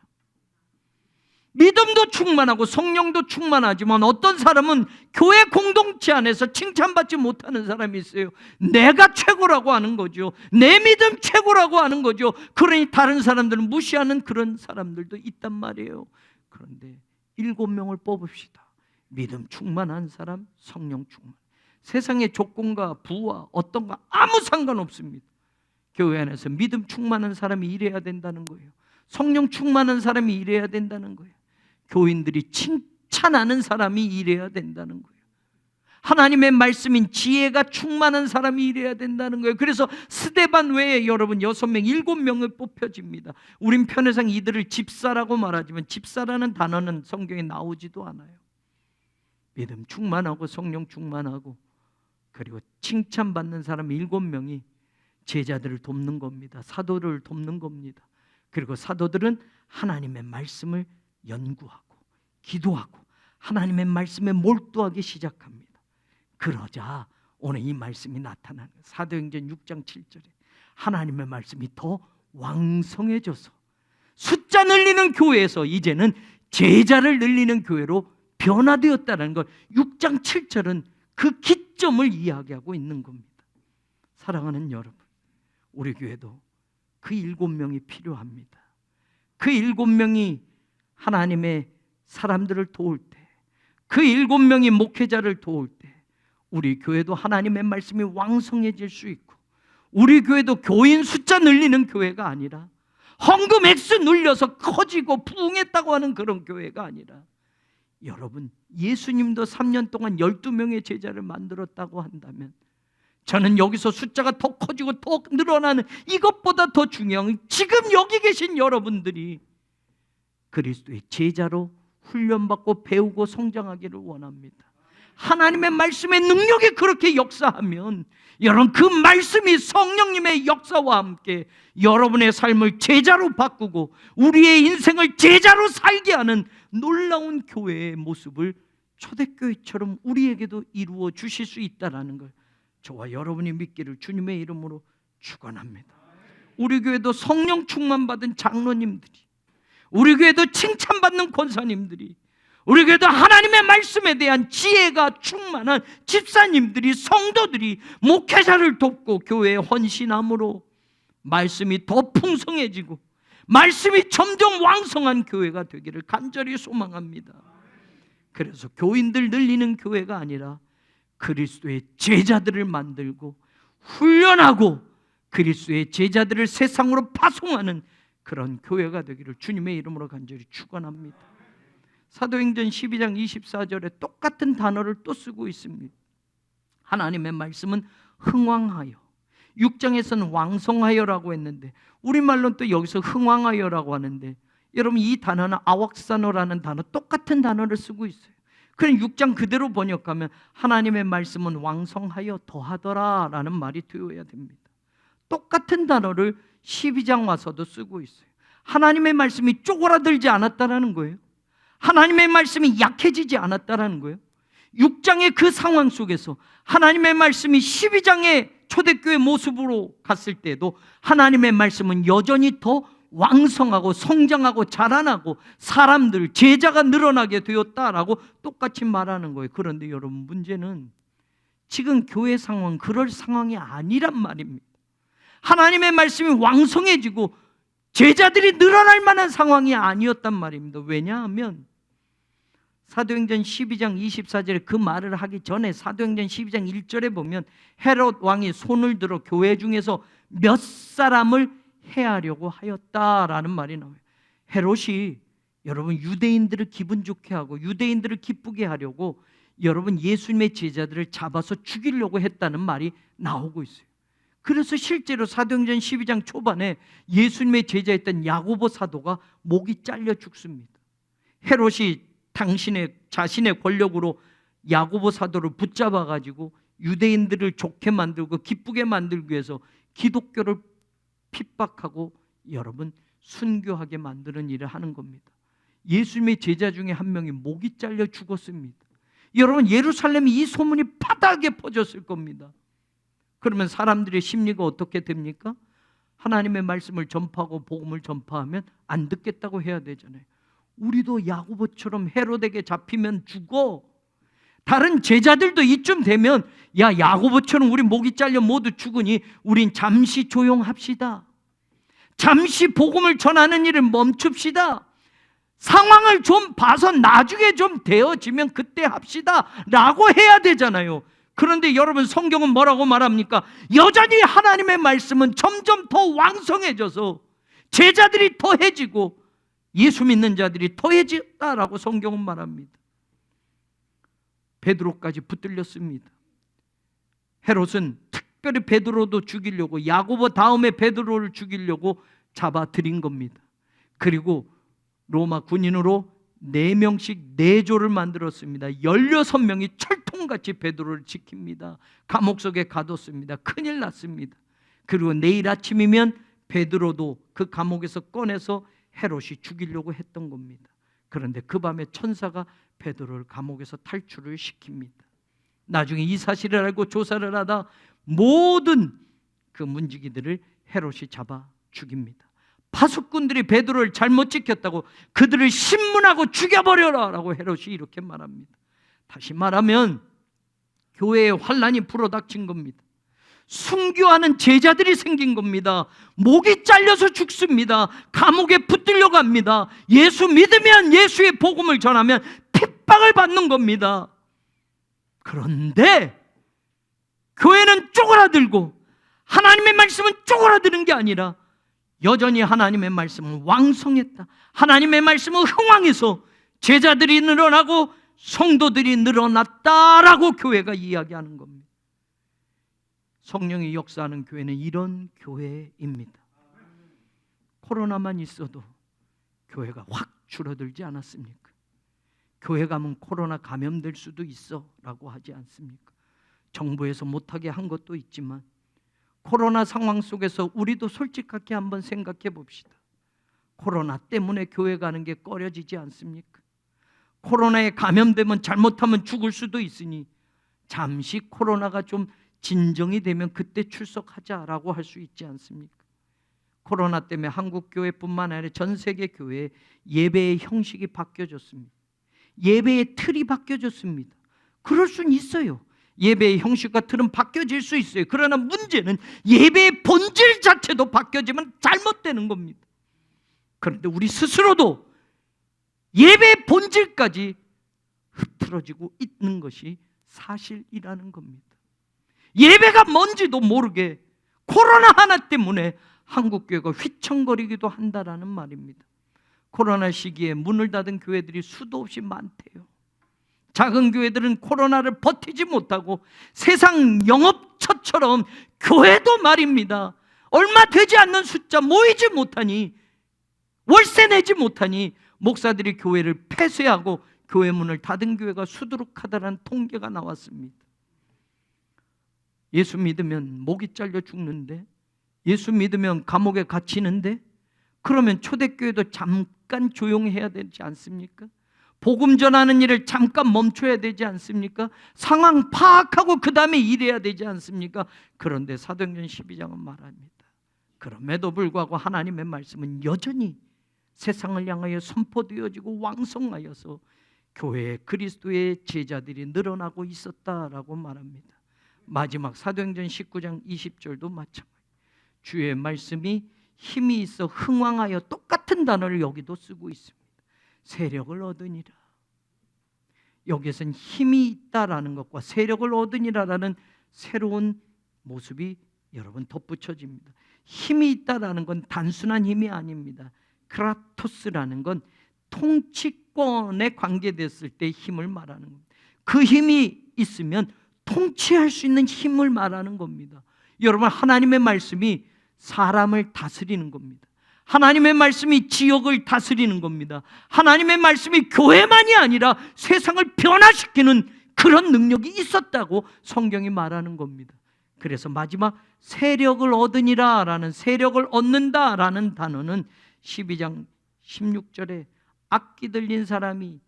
Speaker 1: 믿음도 충만하고 성령도 충만하지만 어떤 사람은 교회 공동체 안에서 칭찬받지 못하는 사람이 있어요. 내가 최고라고 하는 거죠. 내 믿음 최고라고 하는 거죠. 그러니 다른 사람들은 무시하는 그런 사람들도 있단 말이에요. 그런데 7명을 뽑읍시다. 믿음 충만한 사람, 성령 충만. 세상의 조건과 부와 어떤 거 아무 상관없습니다. 교회 안에서 믿음 충만한 사람이 일해야 된다는 거예요. 성령 충만한 사람이 일해야 된다는 거예요. 교인들이 칭찬하는 사람이 일해야 된다는 거예요. 하나님의 말씀인 지혜가 충만한 사람이 일해야 된다는 거예요. 그래서 스데반 외에 여러분 6명, 7명을 뽑혀집니다. 우린 편의상 이들을 집사라고 말하지만 집사라는 단어는 성경에 나오지도 않아요. 믿음 충만하고 성령 충만하고 그리고 칭찬받는 사람 7명이 제자들을 돕는 겁니다. 사도를 돕는 겁니다. 그리고 사도들은 하나님의 말씀을 연구하고 기도하고 하나님의 말씀에 몰두하기 시작합니다. 그러자 오늘 이 말씀이 나타나는 거예요. 사도행전 6장 7절에 하나님의 말씀이 더 왕성해져서 숫자 늘리는 교회에서 이제는 제자를 늘리는 교회로 변화되었다는 것, 6장 7절은 그 기점을 이야기하고 있는 겁니다. 사랑하는 여러분, 우리 교회도 그 7명이 필요합니다. 그 7명이 하나님의 사람들을 도울 때, 그 7명이 목회자를 도울 때 우리 교회도 하나님의 말씀이 왕성해질 수 있고, 우리 교회도 교인 숫자 늘리는 교회가 아니라 헌금 액수 늘려서 커지고 부흥했다고 하는 그런 교회가 아니라, 여러분, 예수님도 3년 동안 12명의 제자를 만들었다고 한다면 저는 여기서 숫자가 더 커지고 더 늘어나는 이것보다 더 중요한 건 지금 여기 계신 여러분들이 그리스도의 제자로 훈련받고 배우고 성장하기를 원합니다. 하나님의 말씀의 능력이 그렇게 역사하면 여러분, 그 말씀이 성령님의 역사와 함께 여러분의 삶을 제자로 바꾸고 우리의 인생을 제자로 살게 하는 놀라운 교회의 모습을 초대교회처럼 우리에게도 이루어 주실 수 있다는 걸 저와 여러분이 믿기를 주님의 이름으로 축원합니다. 우리 교회도 성령 충만 받은 장로님들이, 우리 교회도 칭찬받는 권사님들이, 우리 교회도 하나님의 말씀에 대한 지혜가 충만한 집사님들이, 성도들이 목회자를 돕고 교회에 헌신함으로 말씀이 더 풍성해지고 말씀이 점점 왕성한 교회가 되기를 간절히 소망합니다. 그래서 교인들 늘리는 교회가 아니라 그리스도의 제자들을 만들고 훈련하고 그리스도의 제자들을 세상으로 파송하는 그런 교회가 되기를 주님의 이름으로 간절히 축원합니다. 사도행전 12장 24절에 똑같은 단어를 또 쓰고 있습니다. 하나님의 말씀은 흥왕하여, 6장에서는 왕성하여라고 했는데 우리말로는 또 여기서 흥왕하여라고 하는데, 여러분, 이 단어는 아왁사노라는 단어, 똑같은 단어를 쓰고 있어요. 그럼 6장 그대로 번역하면 하나님의 말씀은 왕성하여 더하더라 라는 말이 되어야 됩니다. 똑같은 단어를 12장 와서도 쓰고 있어요. 하나님의 말씀이 쪼그라들지 않았다라는 거예요. 하나님의 말씀이 약해지지 않았다라는 거예요. 6장의 그 상황 속에서 하나님의 말씀이 12장의 초대교회 모습으로 갔을 때도 하나님의 말씀은 여전히 더 왕성하고 성장하고 자라나고 사람들, 제자가 늘어나게 되었다라고 똑같이 말하는 거예요. 그런데 여러분, 문제는 지금 교회 상황은 그럴 상황이 아니란 말입니다. 하나님의 말씀이 왕성해지고 제자들이 늘어날 만한 상황이 아니었단 말입니다. 왜냐하면 사도행전 12장 24절에 그 말을 하기 전에 사도행전 12장 1절에 보면 헤롯 왕이 손을 들어 교회 중에서 몇 사람을 해하려고 하였다라는 말이 나와요. 헤롯이 여러분 유대인들을 기분 좋게 하고 유대인들을 기쁘게 하려고 여러분 예수님의 제자들을 잡아서 죽이려고 했다는 말이 나오고 있어요. 그래서 실제로 사도행전 12장 초반에 예수님의 제자였던 야고보 사도가 목이 잘려 죽습니다. 헤롯이 자신의 권력으로 야고보 사도를 붙잡아 가지고 유대인들을 좋게 만들고 기쁘게 만들기 위해서 기독교를 핍박하고 여러분 순교하게 만드는 일을 하는 겁니다. 예수님의 제자 중에 한 명이 목이 잘려 죽었습니다. 여러분, 예루살렘이 이 소문이 파다하게 퍼졌을 겁니다. 그러면 사람들의 심리가 어떻게 됩니까? 하나님의 말씀을 전파하고 복음을 전파하면 안 듣겠다고 해야 되잖아요. 우리도 야고보처럼 헤롯에게 잡히면 죽어. 다른 제자들도 이쯤 되면 야, 야고보처럼 우리 목이 잘려 모두 죽으니 우린 잠시 조용합시다. 잠시 복음을 전하는 일을 멈춥시다. 상황을 좀 봐서 나중에 좀 되어지면 그때 합시다 라고 해야 되잖아요. 그런데 여러분, 성경은 뭐라고 말합니까? 여전히 하나님의 말씀은 점점 더 왕성해져서 제자들이 더해지고 예수 믿는 자들이 더해졌다라고 성경은 말합니다. 베드로까지 붙들렸습니다. 헤롯은 특별히 베드로도 죽이려고, 야고보 다음에 베드로를 죽이려고 잡아들인 겁니다. 그리고 로마 군인으로 4명씩 4조를 만들었습니다. 16명이 철통같이 베드로를 지킵니다. 감옥 속에 가뒀습니다. 큰일 났습니다. 그리고 내일 아침이면 베드로도 그 감옥에서 꺼내서 헤롯이 죽이려고 했던 겁니다. 그런데 그 밤에 천사가 베드로를 감옥에서 탈출을 시킵니다. 나중에 이 사실을 알고 조사를 하다 모든 그 문지기들을 헤롯이 잡아 죽입니다. 파수꾼들이 베드로를 잘못 지켰다고 그들을 신문하고 죽여버려라 라고 헤롯이 이렇게 말합니다. 다시 말하면 교회에 환란이 불어닥친 겁니다. 순교하는 제자들이 생긴 겁니다. 목이 잘려서 죽습니다. 감옥에 붙들려 갑니다. 예수 믿으면, 예수의 복음을 전하면 핍박을 받는 겁니다. 그런데 교회는 쪼그라들고 하나님의 말씀은 쪼그라드는 게 아니라 여전히 하나님의 말씀은 왕성했다. 하나님의 말씀은 흥왕해서 제자들이 늘어나고 성도들이 늘어났다라고 교회가 이야기하는 겁니다. 성령이 역사하는 교회는 이런 교회입니다. 코로나만 있어도 교회가 확 줄어들지 않았습니까? 교회 가면 코로나 감염될 수도 있어 라고 하지 않습니까? 정부에서 못하게 한 것도 있지만 코로나 상황 속에서 우리도 솔직하게 한번 생각해 봅시다. 코로나 때문에 교회 가는 게 꺼려지지 않습니까? 코로나에 감염되면 잘못하면 죽을 수도 있으니 잠시 코로나가 좀 진정이 되면 그때 출석하자라고 할 수 있지 않습니까? 코로나 때문에 한국 교회뿐만 아니라 전 세계 교회의 예배의 형식이 바뀌어졌습니다. 예배의 틀이 바뀌어졌습니다. 그럴 수는 있어요. 예배의 형식과 틀은 바뀌어질 수 있어요. 그러나 문제는 예배의 본질 자체도 바뀌어지면 잘못되는 겁니다. 그런데 우리 스스로도 예배의 본질까지 흐트러지고 있는 것이 사실이라는 겁니다. 예배가 뭔지도 모르게 코로나 하나 때문에 한국교회가 휘청거리기도 한다라는 말입니다. 코로나 시기에 문을 닫은 교회들이 수도 없이 많대요. 작은 교회들은 코로나를 버티지 못하고 세상 영업처처럼 교회도 말입니다. 얼마 되지 않는 숫자 모이지 못하니, 월세 내지 못하니 목사들이 교회를 폐쇄하고 교회 문을 닫은 교회가 수두룩하다는 통계가 나왔습니다. 예수 믿으면 목이 잘려 죽는데, 예수 믿으면 감옥에 갇히는데, 그러면 초대교회도 잠깐 조용해야 되지 않습니까? 복음 전하는 일을 잠깐 멈춰야 되지 않습니까? 상황 파악하고 그 다음에 일해야 되지 않습니까? 그런데 사도행전 12장은 말합니다. 그럼에도 불구하고 하나님의 말씀은 여전히 세상을 향하여 선포되어지고 왕성하여서 교회에 그리스도의 제자들이 늘어나고 있었다라고 말합니다. 마지막 사도행전 19장 20절도 마찬가지. 주의 말씀이 힘이 있어 흥왕하여 똑같은 단어를 여기도 쓰고 있습니다. 세력을 얻으니라. 여기에서는 힘이 있다라는 것과 세력을 얻으니라라는 새로운 모습이 여러분 덧붙여집니다. 힘이 있다라는 건 단순한 힘이 아닙니다. 크라토스라는 건 통치권에 관계됐을 때 힘을 말하는 겁니다. 그 힘이 있으면 통치할 수 있는 힘을 말하는 겁니다. 여러분, 하나님의 말씀이 사람을 다스리는 겁니다. 하나님의 말씀이 지역을 다스리는 겁니다. 하나님의 말씀이 교회만이 아니라 세상을 변화시키는 그런 능력이 있었다고 성경이 말하는 겁니다. 그래서 마지막 세력을 얻으니라 라는, 세력을 얻는다라는 단어는 12장 16절에 악기 들린 사람이,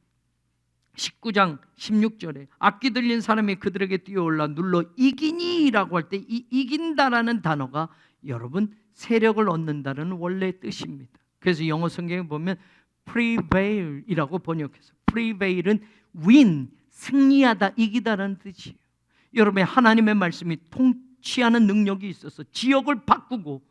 Speaker 1: 19장 16절에 악기 들린 사람이 그들에게 뛰어올라 눌러 이기니라고 할 때 이 이긴다라는 단어가 여러분 세력을 얻는다는 원래 뜻입니다. 그래서 영어 성경에 보면 prevail이라고 번역해서, prevail은 win, 승리하다, 이기다라는 뜻이에요. 여러분의 하나님의 말씀이 통치하는 능력이 있어서 지역을 바꾸고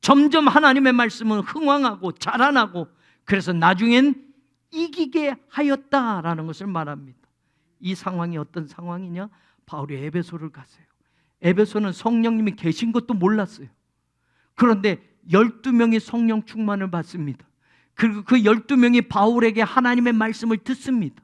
Speaker 1: 점점 하나님의 말씀은 흥왕하고 자라나고, 그래서 나중엔 이기게 하였다라는 것을 말합니다. 이 상황이 어떤 상황이냐? 바울이 에베소를 갔어요. 에베소는 성령님이 계신 것도 몰랐어요. 그런데 12명이 성령 충만을 받습니다. 그리고 그 12명이 바울에게 하나님의 말씀을 듣습니다.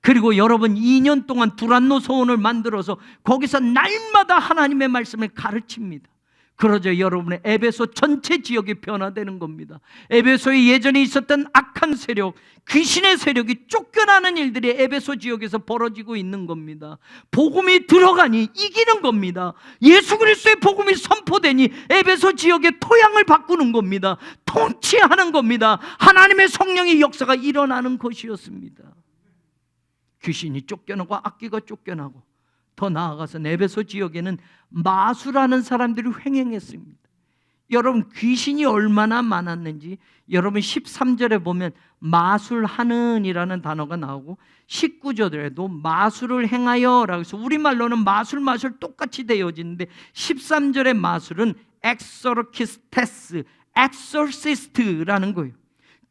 Speaker 1: 그리고 여러분 2년 동안 두란노 서원을 만들어서 거기서 날마다 하나님의 말씀을 가르칩니다. 그러자 여러분의 에베소 전체 지역이 변화되는 겁니다. 에베소에 예전에 있었던 악한 세력, 귀신의 세력이 쫓겨나는 일들이 에베소 지역에서 벌어지고 있는 겁니다. 복음이 들어가니 이기는 겁니다. 예수 그리스도의 복음이 선포되니 에베소 지역의 토양을 바꾸는 겁니다. 통치하는 겁니다. 하나님의 성령의 역사가 일어나는 것이었습니다. 귀신이 쫓겨나고 악기가 쫓겨나고 더 나아가서 에베소 지역에는 마술하는 사람들이 횡행했습니다. 여러분, 귀신이 얼마나 많았는지 여러분 13절에 보면 마술하는 이라는 단어가 나오고 19절에도 마술을 행하여 라고 해서 우리말로는 마술 똑같이 되어지는데 13절의 마술은 엑소르키스테스, 엑소시스트라는 거예요.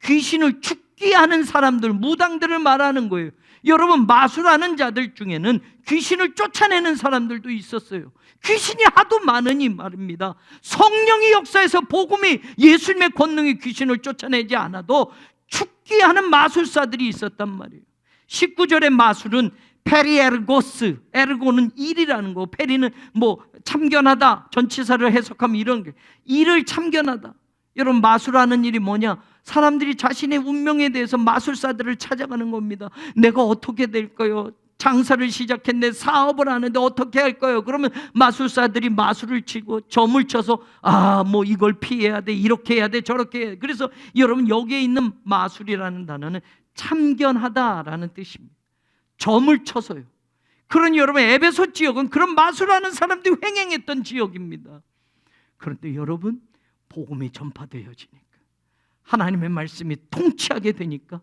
Speaker 1: 귀신을 죽게 하는 사람들, 무당들을 말하는 거예요. 여러분, 마술하는 자들 중에는 귀신을 쫓아내는 사람들도 있었어요. 귀신이 하도 많으니 말입니다. 성령의 역사에서 복음이, 예수님의 권능이 귀신을 쫓아내지 않아도 죽게 하는 마술사들이 있었단 말이에요. 19절의 마술은 페리에르고스, 에르고는 일이라는 거, 페리는 뭐 참견하다, 전치사를 해석하면 이런 게 일을 참견하다. 여러분, 마술하는 일이 뭐냐? 사람들이 자신의 운명에 대해서 마술사들을 찾아가는 겁니다. 내가 어떻게 될까요? 장사를 시작했는데 사업을 하는데 어떻게 할까요? 그러면 마술사들이 마술을 치고 점을 쳐서 뭐 이걸 피해야 돼, 이렇게 해야 돼, 저렇게 해야 돼. 그래서 여러분, 여기에 있는 마술이라는 단어는 참견하다라는 뜻입니다. 점을 쳐서요. 그러니 여러분, 에베소 지역은 그런 마술하는 사람들이 횡행했던 지역입니다. 그런데 여러분, 복음이 전파되어지니까, 하나님의 말씀이 통치하게 되니까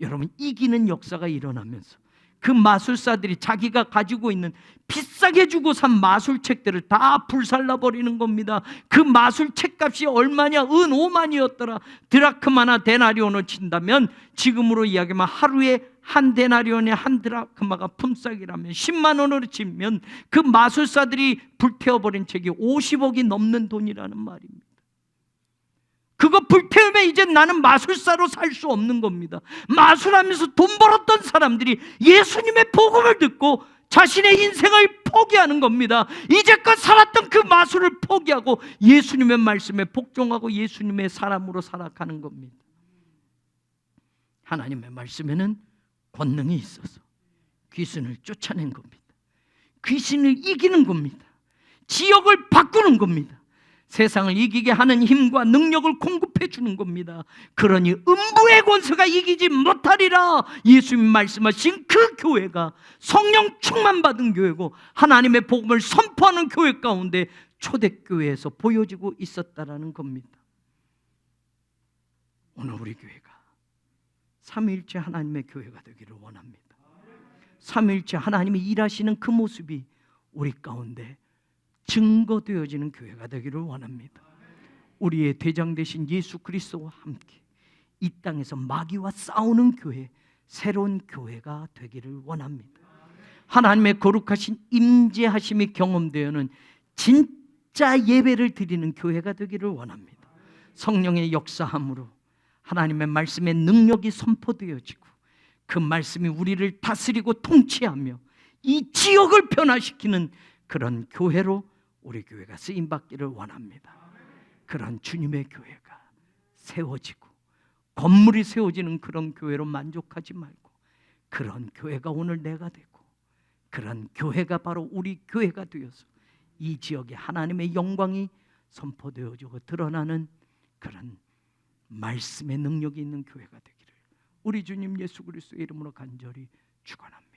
Speaker 1: 여러분, 이기는 역사가 일어나면서 그 마술사들이 자기가 가지고 있는 비싸게 주고 산 마술책들을 다 불살라버리는 겁니다. 그 마술책 값이 얼마냐? 은 5만이었더라. 드라크마나 데나리온을 친다면 지금으로 이야기하면 하루에 한 데나리온에 한 드라크마가 품삯이라면 10만 원으로 치면 그 마술사들이 불태워버린 책이 50억이 넘는 돈이라는 말입니다. 그거 불태우면 이제 나는 마술사로 살 수 없는 겁니다. 마술하면서 돈 벌었던 사람들이 예수님의 복음을 듣고 자신의 인생을 포기하는 겁니다. 이제껏 살았던 그 마술을 포기하고 예수님의 말씀에 복종하고 예수님의 사람으로 살아가는 겁니다. 하나님의 말씀에는 권능이 있어서 귀신을 쫓아낸 겁니다. 귀신을 이기는 겁니다. 지역을 바꾸는 겁니다. 세상을 이기게 하는 힘과 능력을 공급해 주는 겁니다. 그러니 음부의 권세가 이기지 못하리라. 예수님 말씀하신 그 교회가 성령 충만받은 교회고 하나님의 복음을 선포하는 교회 가운데 초대교회에서 보여지고 있었다라는 겁니다. 오늘 우리 교회가 삼위일체 하나님의 교회가 되기를 원합니다. 삼위일체 하나님이 일하시는 그 모습이 우리 가운데 증거되어지는 교회가 되기를 원합니다. 우리의 대장 되신 예수 그리스도와 함께 이 땅에서 마귀와 싸우는 교회, 새로운 교회가 되기를 원합니다. 하나님의 거룩하신 임재하심이 경험되어는 진짜 예배를 드리는 교회가 되기를 원합니다. 성령의 역사함으로 하나님의 말씀의 능력이 선포되어지고 그 말씀이 우리를 다스리고 통치하며 이 지역을 변화시키는 그런 교회로 우리 교회가 쓰임받기를 원합니다. 그런 주님의 교회가 세워지고 건물이 세워지는 그런 교회로 만족하지 말고 그런 교회가 오늘 내가 되고 그런 교회가 바로 우리 교회가 되어서 이 지역에 하나님의 영광이 선포되어지고 드러나는 그런 말씀의 능력이 있는 교회가 되기를 우리 주님 예수 그리스도의 이름으로 간절히 축원합니다.